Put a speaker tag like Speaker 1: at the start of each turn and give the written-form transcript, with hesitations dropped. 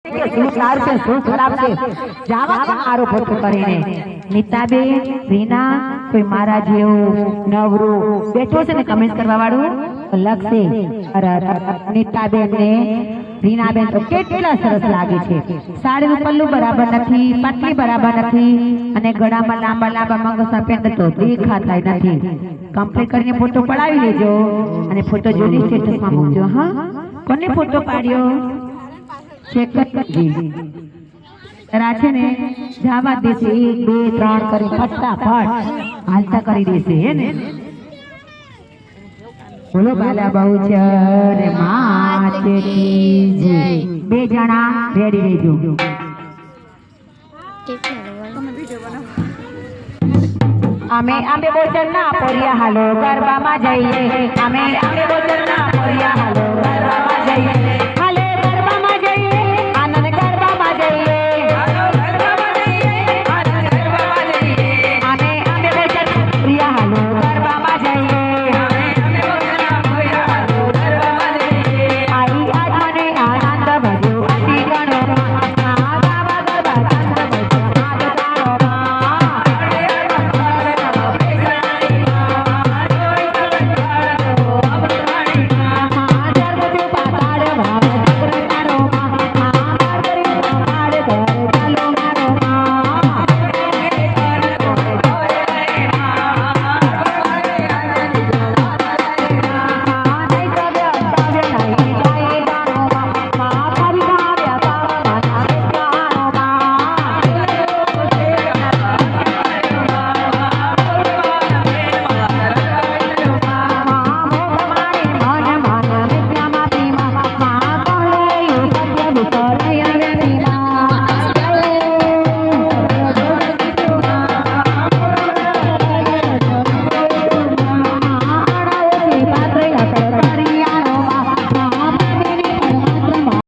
Speaker 1: કે શું સારું છે શું ખરાબ છે જાવા મારો ફોટો કરીને નીતાબેન રીના કોઈ મારા જેવું નવરું બેઠો છે ને કમેન્ટ કરવા વાળું લખશે નીતાબેન ને રીનાબેન તો કેટલા સરસ લાગે છે સાડીનું પલ્લું બરાબર નથી પાટલી બરાબર નથી અને ગળામાં લાંબા લાંબા મંગળસૂત્ર પહેરતો તો દેખાતા નથી કમ્પ્લીટ કરીને ફોટો પડાવી લેજો અને ફોટો જોઈને સ્ટેટસમાં મૂકજો હા કોને ફોટો પાડ્યો શેખરજી છે ને જવા દેશે 1 2 3 કરી ફટાફટ હાલતા કરી દેશે હે ને બોલો બાલા બહુચર માતની જય બે જણા રેડી રહેજો અમે બોચર ના પોરિયા હાલો ગરબામાં જઈએ અમે બોચર ના પોરિયા હાલો ગરબામાં